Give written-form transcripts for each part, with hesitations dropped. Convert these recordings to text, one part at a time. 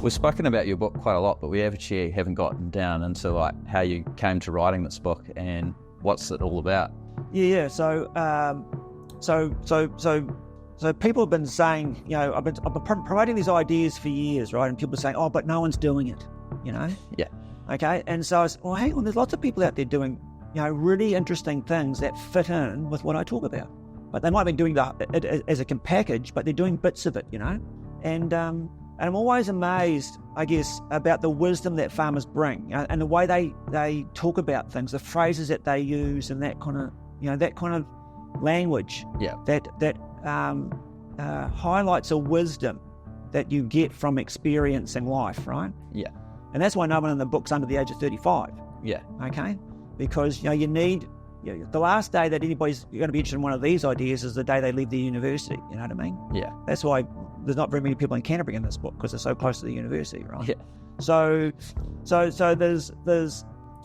We've spoken about your book quite a lot, but we actually haven't gotten down into like how you came to writing this book and what's it all about. Yeah. So people have been saying, I've been promoting these ideas for years, right? And people are saying, oh, but no one's doing it, Yeah. Okay. And so I was, well, hang on, there's lots of people out there doing, really interesting things that fit in with what I talk about. But they might be doing it as a package, but they're doing bits of it, And I'm always amazed, I guess, about the wisdom that farmers bring, and the way they talk about things, the phrases that they use, and that kind of language. Yeah. That highlights a wisdom that you get from experiencing life, right? Yeah. And that's why no one in the book's under the age of 35. Yeah. Okay. Because you need the last day that anybody's going to be interested in one of these ideas is the day they leave the university. You know what I mean? Yeah. That's why there's not very many people in Canterbury in this book, because they're so close to the university, right? Yeah. So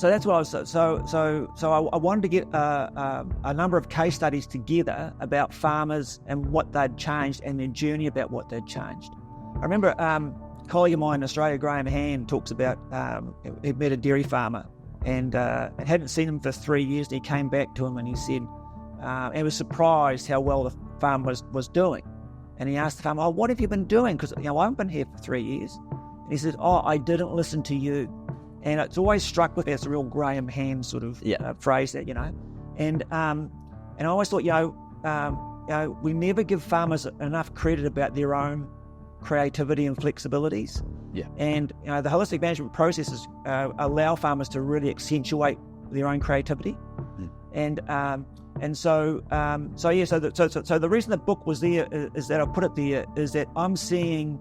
that's why I was I wanted to get a number of case studies together about farmers and what they'd changed and their journey about what they'd changed. I remember a colleague of mine in Australia, Graham Hand, talks about he'd met a dairy farmer and hadn't seen him for 3 years, and he came back to him and he said he was surprised how well the farm was doing. And he asked the farmer, oh, what have you been doing? Because I haven't been here for 3 years. And he said, oh, I didn't listen to you. And it's always struck with me. It's a real Graham Hand sort of phrase that, And I always thought, we never give farmers enough credit about their own creativity and flexibilities. Yeah. And the holistic management processes allow farmers to really accentuate their own creativity. So the reason the book was there is that I put it there is that I'm seeing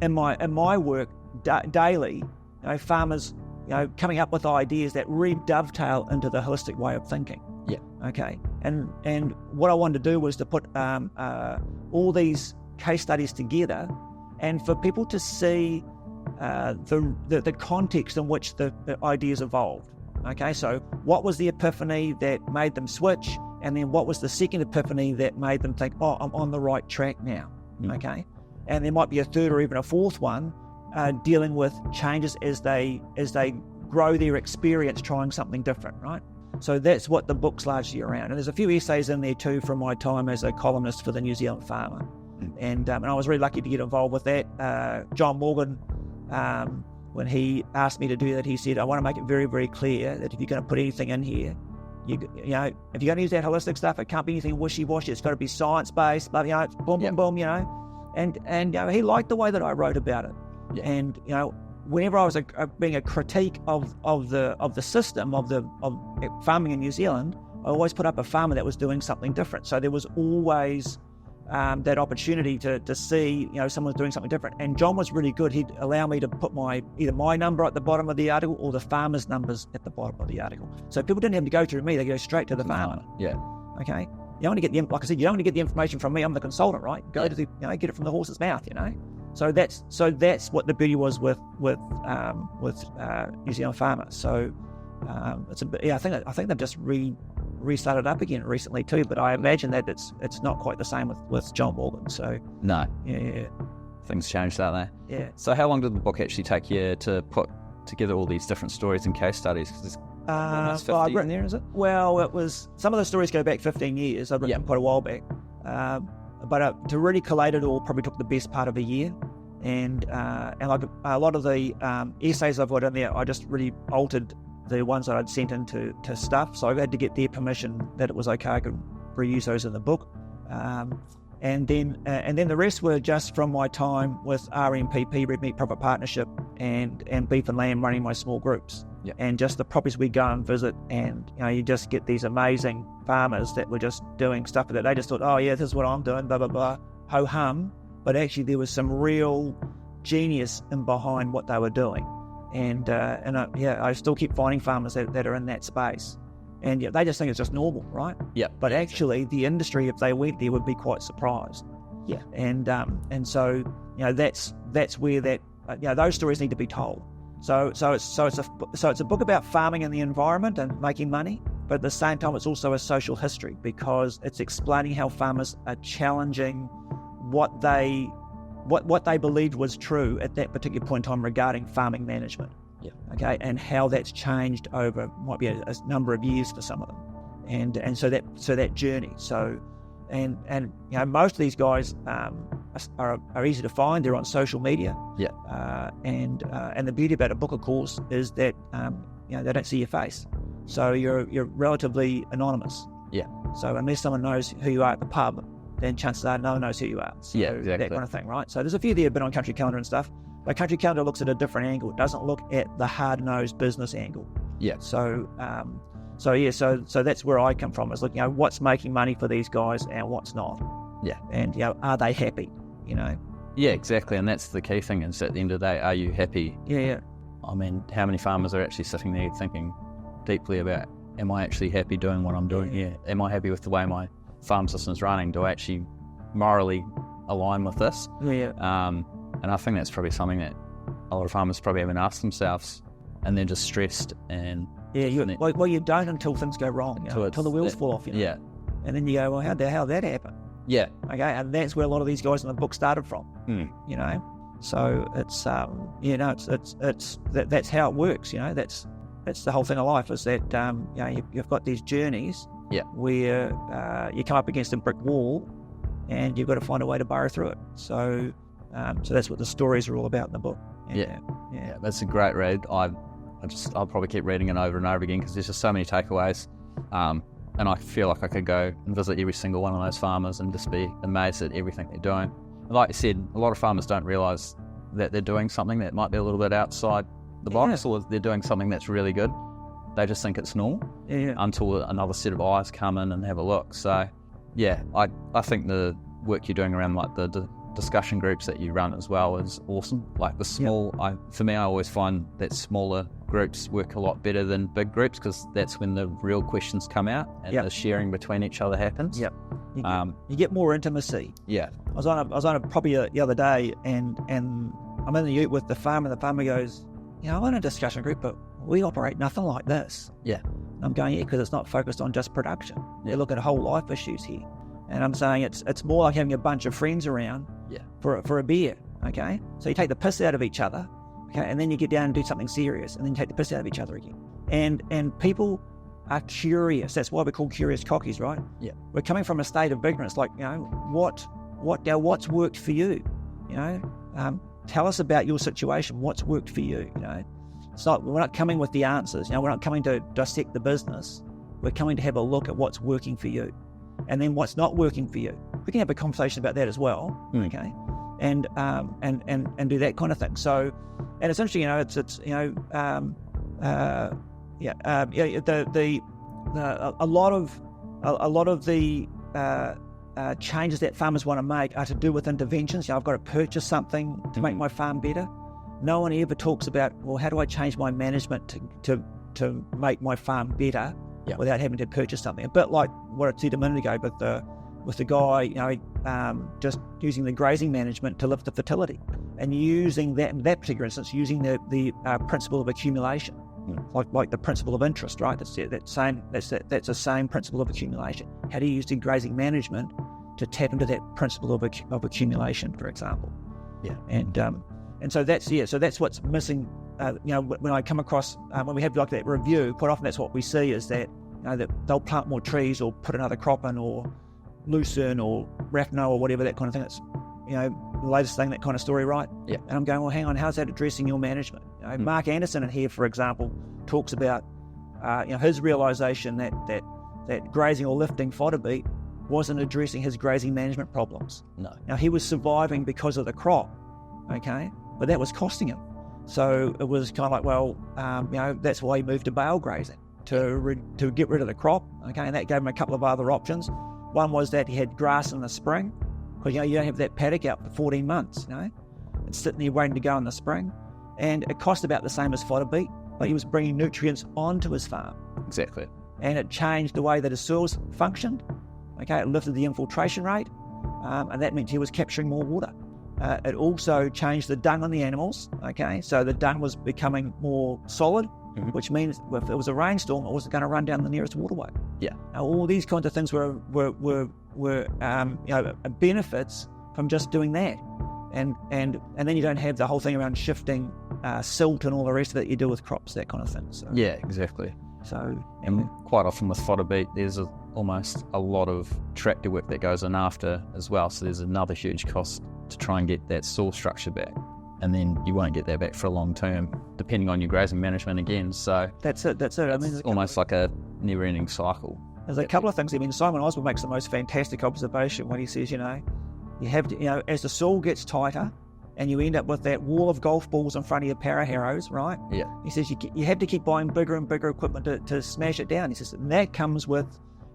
in my work daily, farmers, coming up with ideas that really dovetail into the holistic way of thinking. Yeah. Okay. And what I wanted to do was to put all these case studies together, and for people to see the context in which the ideas evolved. Okay. So what was the epiphany that made them switch? And then what was the second epiphany that made them think, oh, I'm on the right track now, okay? And there might be a third or even a fourth one dealing with changes as they grow their experience trying something different, right? So that's what the book's largely around. And there's a few essays in there too from my time as a columnist for the New Zealand Farmer. And I was really lucky to get involved with that. John Morgan, when he asked me to do that, he said, I want to make it very, very clear that if you're going to put anything in here, if you're going to use that holistic stuff, it can't be anything wishy-washy. It's got to be science-based, but boom, boom, And he liked the way that I wrote about it. Yeah. And whenever I was being a critique of the system of farming in New Zealand, I always put up a farmer that was doing something different. So there was always that opportunity to see someone doing something different. And John was really good. He'd allow me to put either my number at the bottom of the article or the farmer's numbers at the bottom of the article. So people didn't have to go through me; they go straight to the farmer. Yeah. Okay. You only get like I said, you don't only get the information from me. I'm the consultant, right? Go to get it from the horse's mouth. So that's what the beauty was with New Zealand Farmer. So it's a bit, I think they've just restarted up again recently too, but I imagine that it's not quite the same with John Morgan. So no, yeah, things changed, don't they? Yeah. So how long did the book actually take you to put together all these different stories and case studies? Because almost 50 in there, is it? Well, it was, some of the stories go back 15 years. I've written them quite a while back, but to really collate it all probably took the best part of a year. And like a lot of the essays I've got in there, I just really altered the ones that I'd sent into stuff. So I had to get their permission that it was okay, I could reuse those in the book. And then the rest were just from my time with RMPP, Red Meat Profit Partnership, and Beef and Lamb, running my small groups. Yep. And just the properties we go and visit, and you just get these amazing farmers that were just doing stuff that they just thought, oh yeah, this is what I'm doing, blah, blah, blah, ho-hum. But actually there was some real genius in behind what they were doing. And I still keep finding farmers that are in that space. And they just think it's just normal, right? Yeah. But actually, the industry, if they went there, would be quite surprised. Yeah. And so that's where that those stories need to be told. So it's a book about farming and the environment and making money, but at the same time, it's also a social history, because it's explaining how farmers are challenging what they what they believed was true at that particular point in time regarding farming management. Yeah. Okay, and how that's changed over might be a number of years for some of them, and so that journey. So, and most of these guys are easy to find. They're on social media. Yeah. And the beauty about a book, of course, is that they don't see your face, so you're relatively anonymous. Yeah. So unless someone knows who you are at the pub, then chances are no one knows who you are. So yeah, exactly. That kind of thing, right? So there's a few there have been on Country Calendar and stuff. But Country Calendar looks at a different angle. It doesn't look at the hard-nosed business angle. Yeah. So that's where I come from, is looking at what's making money for these guys and what's not. Yeah. And are they happy? Yeah, exactly. And that's the key thing, is at the end of the day, are you happy? Yeah. I mean, how many farmers are actually sitting there thinking deeply about, am I actually happy doing what I'm doing here? Am I happy with the way my farm system's running? Do I actually morally align with this? Yeah. And I think that's probably something that a lot of farmers probably haven't asked themselves, and they're just stressed. And you don't until things go wrong, until the wheels fall off. Yeah. And then you go, well, how did that happen? Yeah. Okay, and that's where a lot of these guys in the book started from. So it's that's how it works. That's the whole thing of life, is that you've got these journeys. Yeah. Where you come up against a brick wall, and you've got to find a way to burrow through it. So that's what the stories are all about in the book. Yeah, that's a great read. I'll probably keep reading it over and over again, because there's just so many takeaways. And I feel like I could go and visit every single one of those farmers and just be amazed at everything they're doing. And like you said, a lot of farmers don't realise that they're doing something that might be a little bit outside the box, or they're doing something that's really good. They just think it's normal until another set of eyes come in and have a look. So, yeah, I think the work you're doing around like the discussion groups that you run as well is awesome. Like the small, for me, I always find that smaller groups work a lot better than big groups, because that's when the real questions come out and the sharing between each other happens. Yep. You get more intimacy. Yeah. I was on a property the other day, and I'm in the ute with the farmer, and the farmer goes, I'm in a discussion group, but we operate nothing like this. Yeah. And I'm going, because it's not focused on just production. They look at whole life issues here. And I'm saying it's more like having a bunch of friends around for a beer, okay? So you take the piss out of each other, okay, and then you get down and do something serious, and then you take the piss out of each other again. And people are curious. That's why we're called curious cockies, right? Yeah. We're coming from a state of ignorance, like, what's worked for you? Tell us about your situation. What's worked for you? It's not, we're not coming with the answers. We're not coming to dissect the business. We're coming to have a look at what's working for you, and then what's not working for you. We can have a conversation about that as well, okay? And do that kind of thing. So, and it's interesting, a lot of the changes that farmers want to make are to do with interventions. I've got to purchase something to make my farm better. No one ever talks about, well, how do I change my management to make my farm better without having to purchase something? A bit like what I said a minute ago, but with the guy, just using the grazing management to lift the fertility, and using that in that particular instance, using the principle of accumulation, like the principle of interest, right? That's the same principle of accumulation. How do you use the grazing management to tap into that principle of accumulation, for example? Yeah, and so that's what's missing. When I come across when we have like that review, quite often that's what we see is that that they'll plant more trees or put another crop in or lucerne or rafno or whatever, that kind of thing. It's the latest thing, that kind of story, right? Yeah. And I'm going, well, hang on, how's that addressing your management? Mark Anderson in here, for example, talks about his realisation that grazing or lifting fodder beet wasn't addressing his grazing management problems. No. Now, he was surviving because of the crop, okay, but that was costing him. So it was kind of like, well, that's why he moved to bale grazing, to get rid of the crop, okay, and that gave him a couple of other options. One was that he had grass in the spring, because you don't have that paddock out for 14 months, it's sitting there waiting to go in the spring, and it cost about the same as fodder beet, but he was bringing nutrients onto his farm. Exactly. And it changed the way that his soils functioned, okay, it lifted the infiltration rate, and that meant he was capturing more water. It also changed the dung on the animals, okay, so the dung was becoming more solid, which means if it was a rainstorm, it wasn't going to run down the nearest waterway. Yeah. Now, all these kinds of things were benefits from just doing that. and then you don't have the whole thing around shifting silt and all the rest of it you do with crops, that kind of thing. So, Yeah, exactly. So And quite often with fodder beet, there's almost a lot of tractor work that goes in after as well. So there's another huge cost to try and get that soil structure back. And then you won't get that back for a long term, depending on your grazing management again. So that's it. I mean, it's almost like a never-ending cycle. There's a couple of things. I mean, Simon Osborne makes the most fantastic observation when he says, you have to, as the soil gets tighter and you end up with that wall of golf balls in front of your para harrows, right? Yeah. He says you have to keep buying bigger and bigger equipment to smash it down. He says, and that comes with,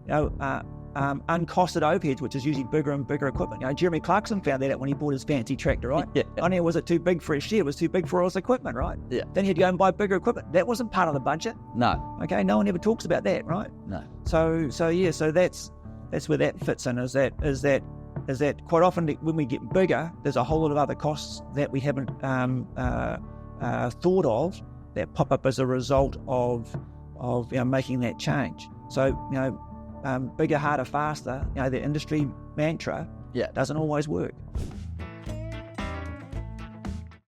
uncosted overheads, which is usually bigger and bigger equipment. Jeremy Clarkson found that out when he bought his fancy tractor, right? Yeah. Only was it too big for his shed, it was too big for all his equipment, right? Yeah. Then he'd go and buy bigger equipment. That wasn't part of the budget. No. Okay, no one ever talks about that, right? No. So that's where that fits in. Is that quite often when we get bigger, there's a whole lot of other costs that we haven't thought of that pop up as a result of making that change. So bigger, harder, faster. The industry mantra doesn't always work.